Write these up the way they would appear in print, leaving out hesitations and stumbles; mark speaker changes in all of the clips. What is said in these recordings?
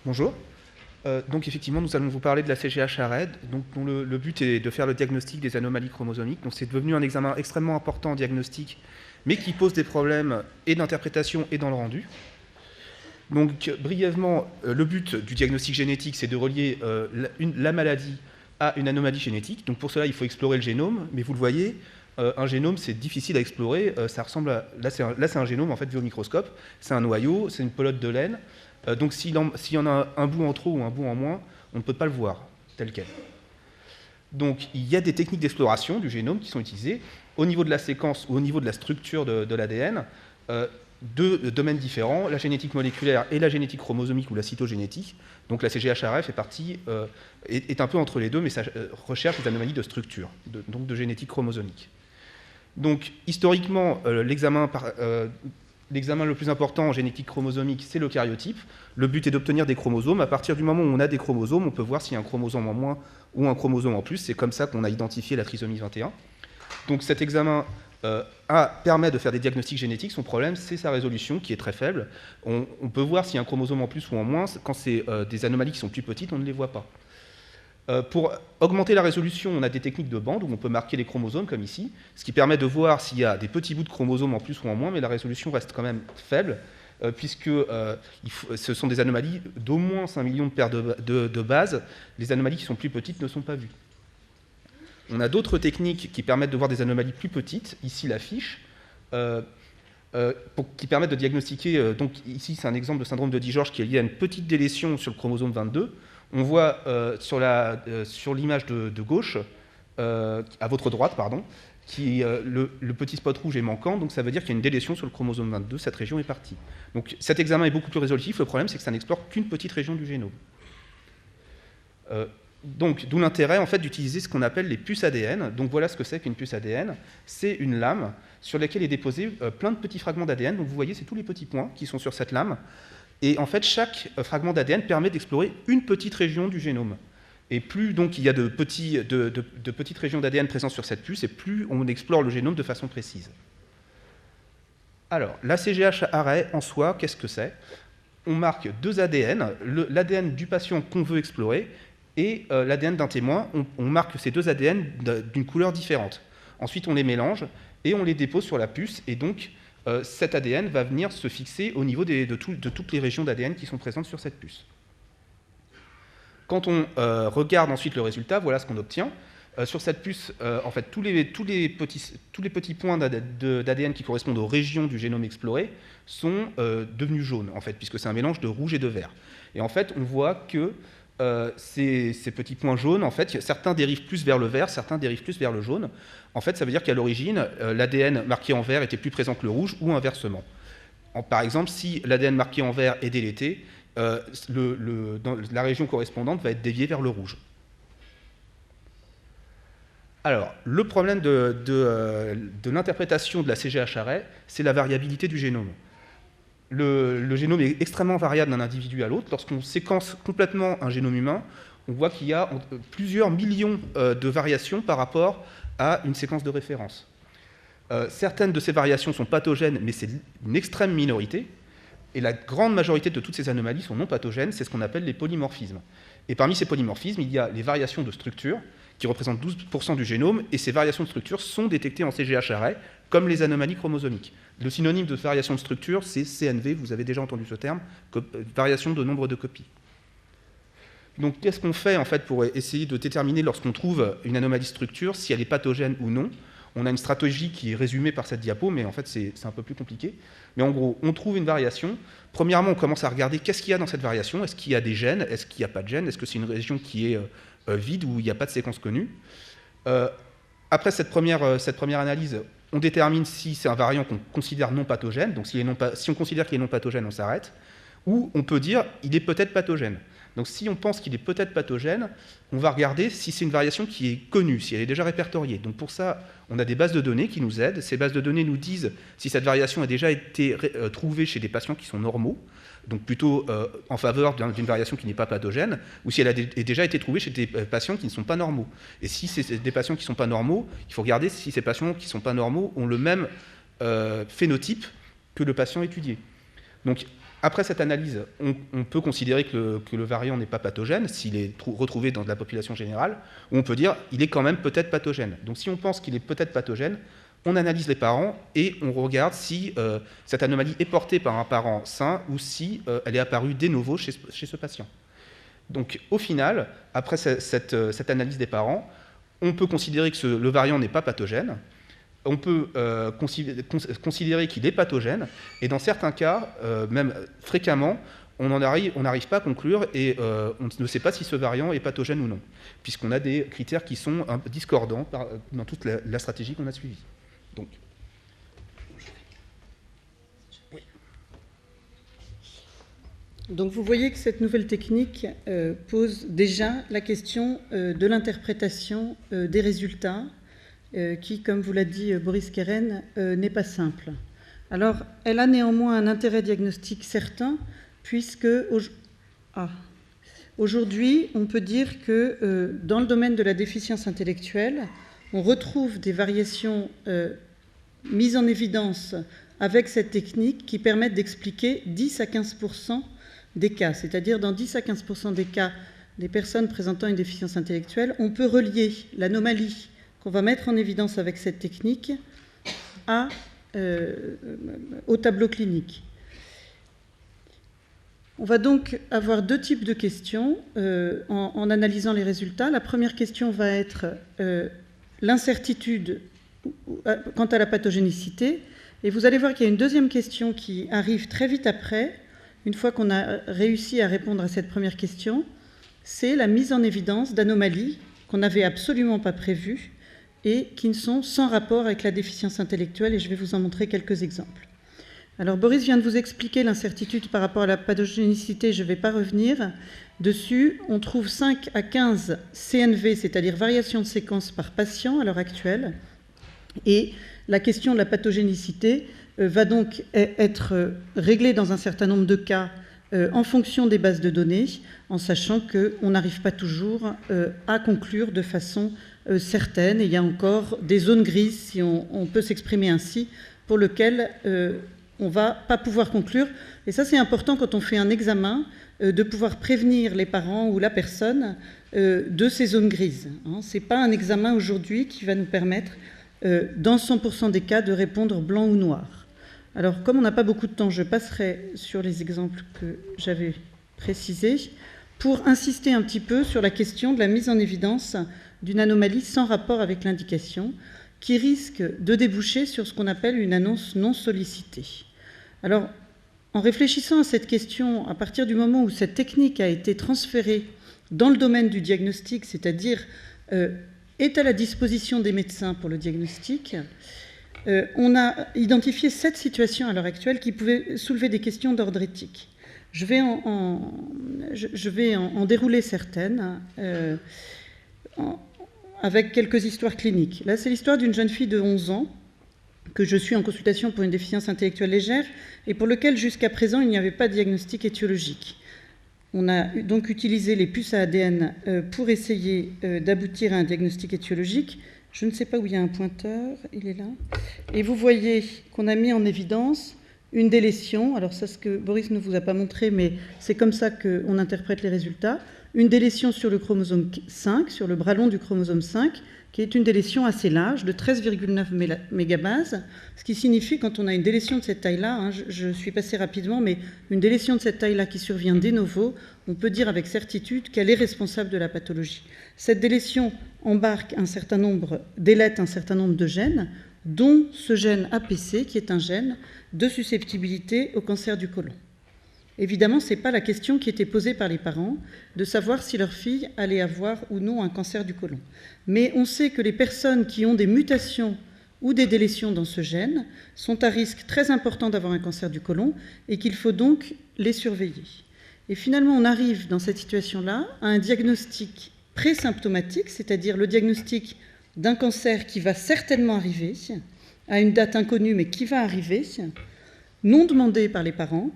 Speaker 1: Bonjour. Donc effectivement, nous allons vous parler de la CGH-ARED, dont le but est de faire le diagnostic des anomalies chromosomiques. Donc c'est devenu un examen extrêmement important en diagnostic, mais qui pose des problèmes et d'interprétation et dans le rendu. Donc brièvement, le but du diagnostic génétique, c'est de relier la maladie à une anomalie génétique. Donc pour cela, il faut explorer le génome, mais vous le voyez, un génome, c'est difficile à explorer. Ça ressemble à... Là, c'est un génome, en fait, vu au microscope. C'est un noyau, c'est une pelote de laine. Donc s'il y en a un bout en trop ou un bout en moins, on ne peut pas le voir tel quel. Donc il y a des techniques d'exploration du génome qui sont utilisées au niveau de la séquence ou au niveau de la structure de l'ADN. Deux domaines différents, la génétique moléculaire et la génétique chromosomique ou la cytogénétique. Donc la CGHRF est un peu entre les deux, mais ça recherche les anomalies de structure, donc de génétique chromosomique. Donc historiquement, l'examen le plus important en génétique chromosomique, c'est l'eucaryotype. Le but est d'obtenir des chromosomes. À partir du moment où on a des chromosomes, on peut voir s'il y a un chromosome en moins ou un chromosome en plus. C'est comme ça qu'on a identifié la trisomie 21. Donc cet examen permet de faire des diagnostics génétiques. Son problème, c'est sa résolution qui est très faible. On peut voir s'il y a un chromosome en plus ou en moins. Quand c'est des anomalies qui sont plus petites, on ne les voit pas. Pour augmenter la résolution, on a des techniques de bande où on peut marquer les chromosomes, comme ici, ce qui permet de voir s'il y a des petits bouts de chromosomes en plus ou en moins, mais la résolution reste quand même faible, puisque ce sont des anomalies d'au moins 5 millions de paires de bases. Les anomalies qui sont plus petites ne sont pas vues. On a d'autres techniques qui permettent de voir des anomalies plus petites, ici la fiche, qui permettent de diagnostiquer, donc ici c'est un exemple de syndrome de Dijorge qui est lié à une petite délétion sur le chromosome 22. On voit sur l'image de gauche, à votre droite, pardon, le petit spot rouge est manquant, donc ça veut dire qu'il y a une délétion sur le chromosome 22, cette région est partie. Donc cet examen est beaucoup plus résolutif, le problème c'est que ça n'explore qu'une petite région du génome. Donc d'où l'intérêt en fait d'utiliser ce qu'on appelle les puces ADN. Donc voilà ce que c'est qu'une puce ADN. C'est une lame sur laquelle est déposé plein de petits fragments d'ADN. Donc vous voyez, c'est tous les petits points qui sont sur cette lame. Et en fait, chaque fragment d'ADN permet d'explorer une petite région du génome. Et plus donc il y a de petites régions d'ADN présentes sur cette puce, et plus on explore le génome de façon précise. Alors, la CGH-ARED en soi, qu'est-ce que c'est? On marque deux ADN, l'ADN du patient qu'on veut explorer, et l'ADN d'un témoin. On marque ces deux ADN d'une couleur différente. Ensuite, on les mélange, et on les dépose sur la puce, et donc cet ADN va venir se fixer au niveau de toutes les régions d'ADN qui sont présentes sur cette puce. Quand on regarde ensuite le résultat, voilà ce qu'on obtient. Sur cette puce, en fait, tous les petits points d'ADN qui correspondent aux régions du génome exploré sont devenus jaunes, en fait, puisque c'est un mélange de rouge et de vert. Et en fait, on voit que ces petits points jaunes, en fait, certains dérivent plus vers le vert, certains dérivent plus vers le jaune. En fait, ça veut dire qu'à l'origine, l'ADN marqué en vert était plus présent que le rouge, ou inversement. Par exemple, si l'ADN marqué en vert est délété, la région correspondante va être déviée vers le rouge. Alors, le problème de l'interprétation de la CGH-ARED, c'est la variabilité du génome. Le génome est extrêmement variable d'un individu à l'autre. Lorsqu'on séquence complètement un génome humain, on voit qu'il y a plusieurs millions de variations par rapport à une séquence de référence. Certaines de ces variations sont pathogènes, mais c'est une extrême minorité. Et la grande majorité de toutes ces anomalies sont non pathogènes, c'est ce qu'on appelle les polymorphismes. Et parmi ces polymorphismes, il y a les variations de structure, qui représentent 12% du génome, et ces variations de structure sont détectées en CGH-ARED, comme les anomalies chromosomiques. Le synonyme de variation de structure, c'est CNV, vous avez déjà entendu ce terme, variation de nombre de copies. Donc qu'est-ce qu'on fait en fait pour essayer de déterminer lorsqu'on trouve une anomalie de structure, si elle est pathogène ou non? On a une stratégie qui est résumée par cette diapo, mais en fait c'est un peu plus compliqué. Mais en gros, on trouve une variation. Premièrement, on commence à regarder qu'est-ce qu'il y a dans cette variation. Est-ce qu'il y a des gènes? Est-ce qu'il n'y a pas de gènes? Est-ce que c'est une région qui est vide, où il n'y a pas de séquence connue? Après cette première analyse, on détermine si c'est un variant qu'on considère non pathogène. Donc si on considère qu'il est non pathogène, on s'arrête. Ou on peut dire il est peut-être pathogène. Donc si on pense qu'il est peut-être pathogène, on va regarder si c'est une variation qui est connue, si elle est déjà répertoriée. Donc pour ça, on a des bases de données qui nous aident. Ces bases de données nous disent si cette variation a déjà été trouvée chez des patients qui sont normaux, donc plutôt en faveur d'une variation qui n'est pas pathogène, ou si elle a déjà été trouvée chez des patients qui ne sont pas normaux. Et si c'est des patients qui ne sont pas normaux, il faut regarder si ces patients qui ne sont pas normaux ont le même phénotype que le patient étudié. Donc après cette analyse, on peut considérer que le variant n'est pas pathogène s'il est retrouvé dans de la population générale, ou on peut dire qu'il est quand même peut-être pathogène. Donc si on pense qu'il est peut-être pathogène, on analyse les parents et on regarde si cette anomalie est portée par un parent sain ou si elle est apparue de novo chez ce patient. Donc au final, après cette analyse des parents, on peut considérer que le variant n'est pas pathogène, on peut considérer qu'il est pathogène, et dans certains cas, même fréquemment, on n'arrive pas à conclure et on ne sait pas si ce variant est pathogène ou non, puisqu'on a des critères qui sont un peu discordants dans toute la stratégie qu'on a suivie. Donc, oui.
Speaker 2: Donc vous voyez que cette nouvelle technique pose déjà la question de l'interprétation des résultats, qui, comme vous l'a dit Boris Keren, n'est pas simple. Alors, elle a néanmoins un intérêt diagnostique certain, puisque aujourd'hui, on peut dire que dans le domaine de la déficience intellectuelle, on retrouve des variations mises en évidence avec cette technique qui permettent d'expliquer 10 à 15% des cas. C'est-à-dire, dans 10 à 15% des cas des personnes présentant une déficience intellectuelle, on peut relier l'anomalie qu'on va mettre en évidence avec cette technique au tableau clinique. On va donc avoir deux types de questions en analysant les résultats. La première question va être l'incertitude quant à la pathogénicité. Et vous allez voir qu'il y a une deuxième question qui arrive très vite après, une fois qu'on a réussi à répondre à cette première question, c'est la mise en évidence d'anomalies qu'on n'avait absolument pas prévues et qui ne sont sans rapport avec la déficience intellectuelle, et je vais vous en montrer quelques exemples. Alors Boris vient de vous expliquer l'incertitude par rapport à la pathogénicité, je ne vais pas revenir dessus. On trouve 5 à 15 CNV, c'est-à-dire variations de séquence par patient à l'heure actuelle, et la question de la pathogénicité va donc être réglée dans un certain nombre de cas en fonction des bases de données, en sachant qu'on n'arrive pas toujours à conclure de façon certaine. Et il y a encore des zones grises, si on peut s'exprimer ainsi, pour lesquelles on ne va pas pouvoir conclure. Et ça, c'est important quand on fait un examen, de pouvoir prévenir les parents ou la personne de ces zones grises. Ce n'est pas un examen aujourd'hui qui va nous permettre, dans 100% des cas, de répondre blanc ou noir. Alors, comme on n'a pas beaucoup de temps, je passerai sur les exemples que j'avais précisés pour insister un petit peu sur la question de la mise en évidence d'une anomalie sans rapport avec l'indication, qui risque de déboucher sur ce qu'on appelle une annonce non sollicitée. Alors, en réfléchissant à cette question, à partir du moment où cette technique a été transférée dans le domaine du diagnostic, c'est-à-dire est à la disposition des médecins pour le diagnostic, on a identifié 7 situations à l'heure actuelle qui pouvaient soulever des questions d'ordre éthique. Je vais en dérouler certaines avec quelques histoires cliniques. Là, c'est l'histoire d'une jeune fille de 11 ans que je suis en consultation pour une déficience intellectuelle légère et pour lequel, jusqu'à présent, il n'y avait pas de diagnostic étiologique. On a donc utilisé les puces à ADN pour essayer d'aboutir à un diagnostic étiologique. Je ne sais pas où il y a un pointeur, il est là. Et vous voyez qu'on a mis en évidence une délétion. Alors ça, ce que Boris ne vous a pas montré, mais c'est comme ça qu'on interprète les résultats. Une délétion sur le chromosome 5, sur le bras long du chromosome 5, qui est une délétion assez large, de 13,9 mégabases, ce qui signifie, quand on a une délétion de cette taille-là, je suis passé rapidement, mais une délétion de cette taille-là qui survient de novo, on peut dire avec certitude qu'elle est responsable de la pathologie. Cette délétion embarque délète un certain nombre de gènes, dont ce gène APC, qui est un gène de susceptibilité au cancer du côlon. Évidemment, ce n'est pas la question qui était posée par les parents, de savoir si leur fille allait avoir ou non un cancer du côlon. Mais on sait que les personnes qui ont des mutations ou des délétions dans ce gène sont à risque très important d'avoir un cancer du côlon et qu'il faut donc les surveiller. Et finalement, on arrive dans cette situation-là à un diagnostic présymptomatique, c'est-à-dire le diagnostic d'un cancer qui va certainement arriver, à une date inconnue, mais qui va arriver, non demandé par les parents,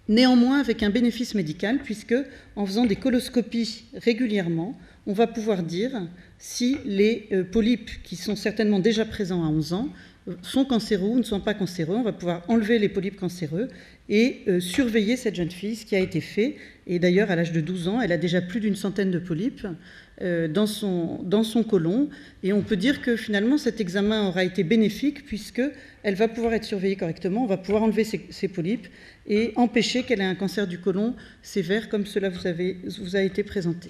Speaker 2: néanmoins avec un bénéfice médical, puisque en faisant des coloscopies régulièrement, on va pouvoir dire si les polypes, qui sont certainement déjà présents à 11 ans, sont cancéreux ou ne sont pas cancéreux. On va pouvoir enlever les polypes cancéreux et surveiller cette jeune fille, ce qui a été fait. Et d'ailleurs, à l'âge de 12 ans, elle a déjà plus d'une centaine de polypes dans son côlon. Et on peut dire que finalement, cet examen aura été bénéfique puisqu'elle va pouvoir être surveillée correctement. On va pouvoir enlever ces polypes et empêcher qu'elle ait un cancer du côlon sévère comme cela vous a été présenté.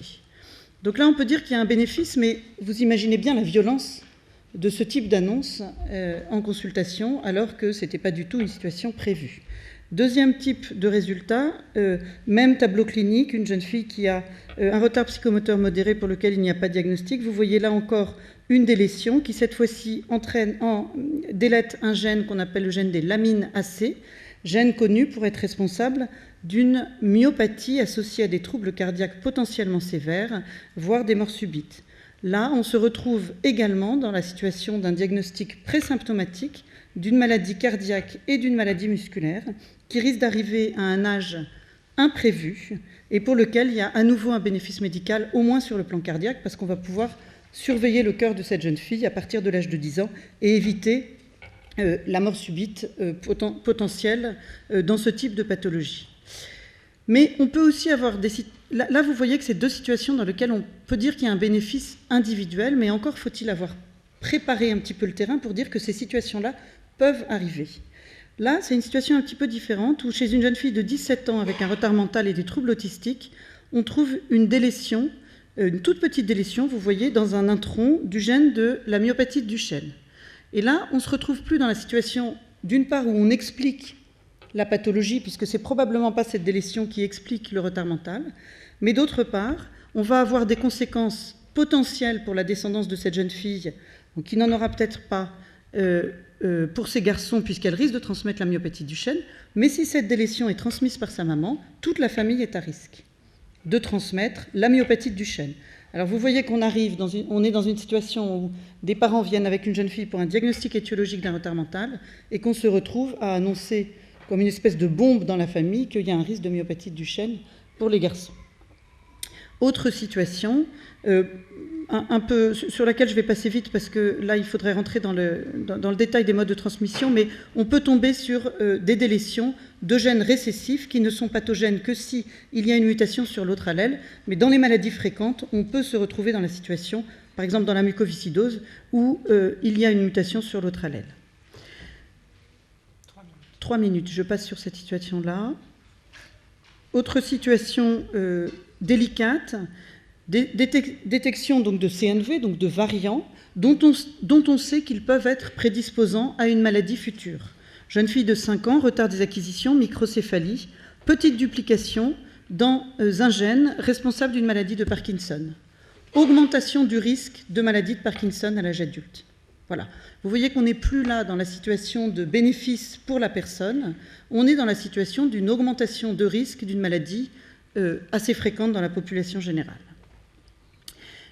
Speaker 2: Donc là, on peut dire qu'il y a un bénéfice, mais vous imaginez bien la violence de ce type d'annonce en consultation, alors que ce n'était pas du tout une situation prévue. Deuxième type de résultat, même tableau clinique, une jeune fille qui a un retard psychomoteur modéré pour lequel il n'y a pas de diagnostic. Vous voyez là encore une délétion qui, cette fois-ci, délète un gène qu'on appelle le gène des lamines AC, gène connu pour être responsable d'une myopathie associée à des troubles cardiaques potentiellement sévères, voire des morts subites. Là, on se retrouve également dans la situation d'un diagnostic présymptomatique d'une maladie cardiaque et d'une maladie musculaire qui risque d'arriver à un âge imprévu et pour lequel il y a à nouveau un bénéfice médical, au moins sur le plan cardiaque, parce qu'on va pouvoir surveiller le cœur de cette jeune fille à partir de l'âge de 10 ans et éviter la mort subite potentielle dans ce type de pathologie. Mais on peut aussi avoir des... Là, vous voyez que c'est deux situations dans lesquelles on peut dire qu'il y a un bénéfice individuel, mais encore faut-il avoir préparé un petit peu le terrain pour dire que ces situations-là peuvent arriver. Là, c'est une situation un petit peu différente, où chez une jeune fille de 17 ans avec un retard mental et des troubles autistiques, on trouve une délétion, une toute petite délétion, vous voyez, dans un intron du gène de la myopathie de Duchenne. Et là, on ne se retrouve plus dans la situation, d'une part, où on explique la pathologie, puisque c'est probablement pas cette délétion qui explique le retard mental, mais d'autre part, on va avoir des conséquences potentielles pour la descendance de cette jeune fille, donc qui n'en aura peut-être pas pour ces garçons, puisqu'elle risque de transmettre la myopathie de Duchenne, mais si cette délétion est transmise par sa maman, toute la famille est à risque de transmettre la myopathie de Duchenne. Alors vous voyez qu'on on est dans une situation où des parents viennent avec une jeune fille pour un diagnostic étiologique d'un retard mental et qu'on se retrouve à annoncer comme une espèce de bombe dans la famille qu'il y a un risque de myopathie de Duchenne pour les garçons. Autre situation, un peu sur laquelle je vais passer vite parce que là il faudrait rentrer dans le détail des modes de transmission, mais on peut tomber sur des délétions de gènes récessifs qui ne sont pathogènes que si il y a une mutation sur l'autre allèle, mais dans les maladies fréquentes, on peut se retrouver dans la situation, par exemple dans la mucoviscidose, où il y a une mutation sur l'autre allèle. 3 minutes, je passe sur cette situation-là. Autre situation délicate, détection donc de CNV, donc de variants, dont on sait qu'ils peuvent être prédisposants à une maladie future. Jeune fille de 5 ans, retard des acquisitions, microcéphalie, petite duplication dans un gène responsable d'une maladie de Parkinson. Augmentation du risque de maladie de Parkinson à l'âge adulte. Voilà. Vous voyez qu'on n'est plus là dans la situation de bénéfice pour la personne, on est dans la situation d'une augmentation de risque d'une maladie assez fréquente dans la population générale.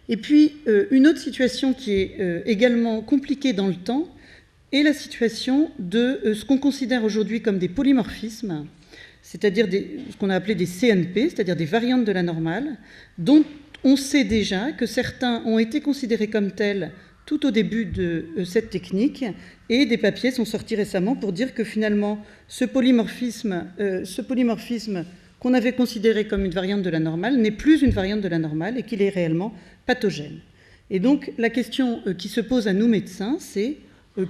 Speaker 2: Et puis, une autre situation qui est également compliquée dans le temps est la situation de ce qu'on considère aujourd'hui comme des polymorphismes, c'est-à-dire ce qu'on a appelé des CNP, c'est-à-dire des variantes de la normale, dont on sait déjà que certains ont été considérés comme tels tout au début de cette technique, et des papiers sont sortis récemment pour dire que finalement, ce polymorphisme qu'on avait considéré comme une variante de la normale n'est plus une variante de la normale et qu'il est réellement pathogène. Et donc, la question qui se pose à nous médecins, c'est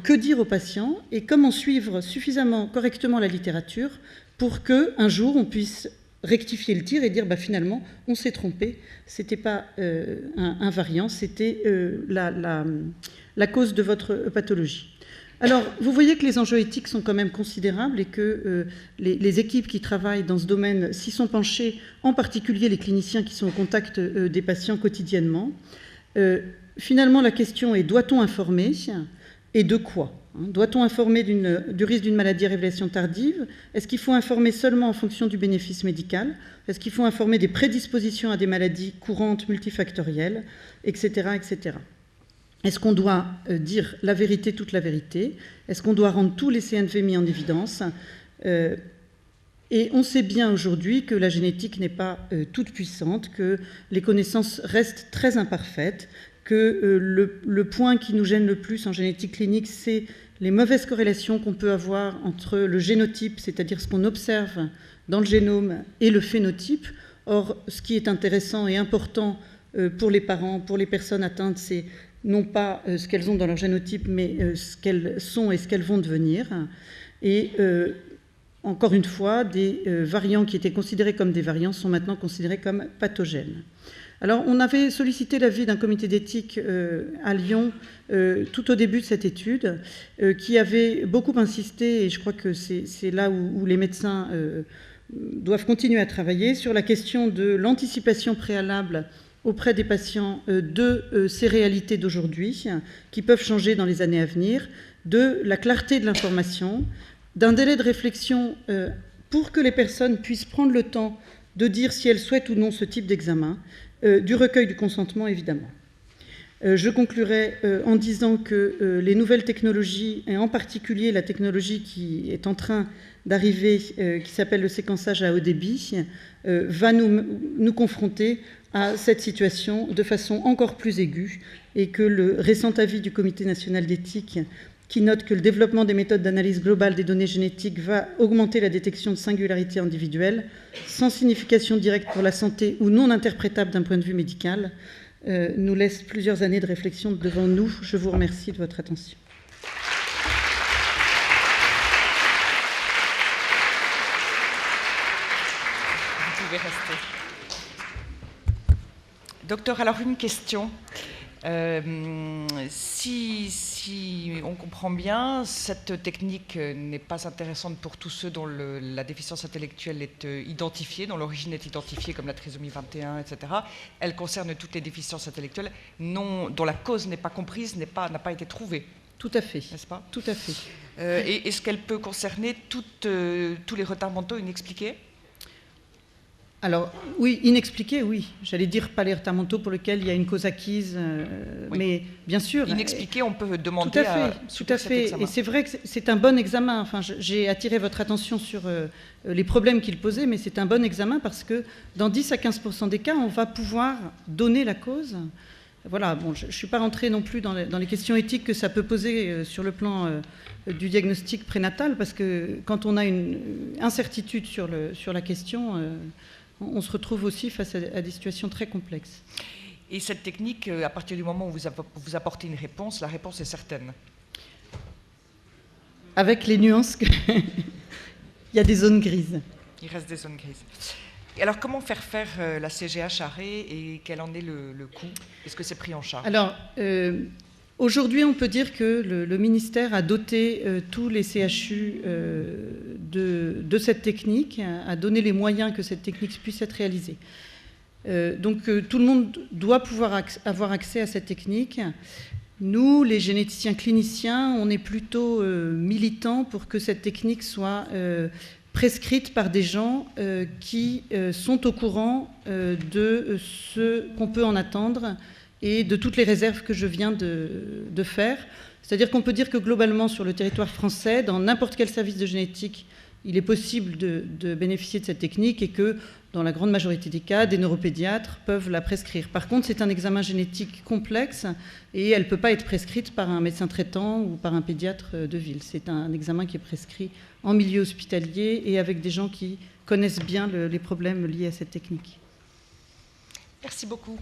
Speaker 2: que dire aux patients et comment suivre suffisamment correctement la littérature pour qu'un jour on puisse rectifier le tir et dire finalement on s'est trompé, c'était pas un variant, c'était la cause de votre pathologie. Alors vous voyez que les enjeux éthiques sont quand même considérables et que les équipes qui travaillent dans ce domaine s'y sont penchées, en particulier les cliniciens qui sont au contact des patients quotidiennement. Finalement la question est, doit-on informer et de quoi ? Doit-on informer du risque d'une maladie à révélation tardive? Est-ce qu'il faut informer seulement en fonction du bénéfice médical? Est-ce qu'il faut informer des prédispositions à des maladies courantes multifactorielles, etc., etc. Est-ce qu'on doit dire la vérité, toute la vérité? Est-ce qu'on doit rendre tous les CNV mis en évidence? Et on sait bien aujourd'hui que la génétique n'est pas toute puissante, que les connaissances restent très imparfaites, que le point qui nous gêne le plus en génétique clinique, c'est les mauvaises corrélations qu'on peut avoir entre le génotype, c'est-à-dire ce qu'on observe dans le génome, et le phénotype. Or, ce qui est intéressant et important pour les parents, pour les personnes atteintes, c'est non pas ce qu'elles ont dans leur génotype, mais ce qu'elles sont et ce qu'elles vont devenir. Et encore une fois, des variants qui étaient considérés comme des variants sont maintenant considérés comme pathogènes. Alors, on avait sollicité l'avis d'un comité d'éthique à Lyon tout au début de cette étude, qui avait beaucoup insisté, et je crois que c'est là où les médecins doivent continuer à travailler, sur la question de l'anticipation préalable auprès des patients de ces réalités d'aujourd'hui, qui peuvent changer dans les années à venir, de la clarté de l'information, d'un délai de réflexion pour que les personnes puissent prendre le temps de dire si elles souhaitent ou non ce type d'examen, du recueil du consentement, évidemment. Je conclurai en disant que les nouvelles technologies, et en particulier la technologie qui est en train d'arriver, qui s'appelle le séquençage à haut débit, va nous confronter à cette situation de façon encore plus aiguë, et que le récent avis du Comité national d'éthique, qui note que le développement des méthodes d'analyse globale des données génétiques va augmenter la détection de singularités individuelles, sans signification directe pour la santé ou non interprétable d'un point de vue médical, nous laisse plusieurs années de réflexion devant nous. Je vous remercie de votre attention.
Speaker 3: Vous pouvez rester. Docteur, alors une question. Si on comprend bien, cette technique n'est pas intéressante pour tous ceux dont la déficience intellectuelle est identifiée, dont l'origine est identifiée comme la trisomie 21, etc. Elle concerne toutes les déficiences intellectuelles dont la cause n'est pas comprise, n'a pas été trouvée.
Speaker 2: Tout à fait.
Speaker 3: N'est-ce pas ?
Speaker 2: Tout à fait.
Speaker 3: Et est-ce qu'elle peut concerner tous les retards mentaux inexpliqués ?
Speaker 2: Alors, oui, inexpliqué, oui. J'allais dire pas les retards mentaux pour lesquels il y a une cause acquise, oui. Mais bien sûr...
Speaker 3: Inexpliqué, on peut demander
Speaker 2: tout à fait. Et c'est vrai que c'est un bon examen. Enfin, j'ai attiré votre attention sur les problèmes qu'il posait, mais c'est un bon examen parce que dans 10 à 15% des cas, on va pouvoir donner la cause. Voilà, bon, je ne suis pas rentrée non plus dans les questions éthiques que ça peut poser sur le plan du diagnostic prénatal, parce que quand on a une incertitude sur la question... on se retrouve aussi face à des situations très complexes.
Speaker 3: Et cette technique, à partir du moment où vous apportez une réponse, la réponse est certaine.
Speaker 2: Avec les nuances qu'il y a des zones grises.
Speaker 3: Il reste des zones grises. Et alors, comment faire la CGH arrêt et quel en est le coût ? Est-ce que c'est pris en charge ?
Speaker 2: Alors, aujourd'hui, on peut dire que le ministère a doté tous les CHU de cette technique, a donné les moyens que cette technique puisse être réalisée. Donc, tout le monde doit pouvoir avoir accès à cette technique. Nous, les généticiens cliniciens, on est plutôt militants pour que cette technique soit prescrite par des gens qui sont au courant de ce qu'on peut en attendre et de toutes les réserves que je viens de faire. C'est-à-dire qu'on peut dire que globalement, sur le territoire français, dans n'importe quel service de génétique, il est possible de bénéficier de cette technique et que, dans la grande majorité des cas, des neuropédiatres peuvent la prescrire. Par contre, c'est un examen génétique complexe et elle ne peut pas être prescrite par un médecin traitant ou par un pédiatre de ville. C'est un examen qui est prescrit en milieu hospitalier et avec des gens qui connaissent bien les problèmes liés à cette technique.
Speaker 3: Merci beaucoup.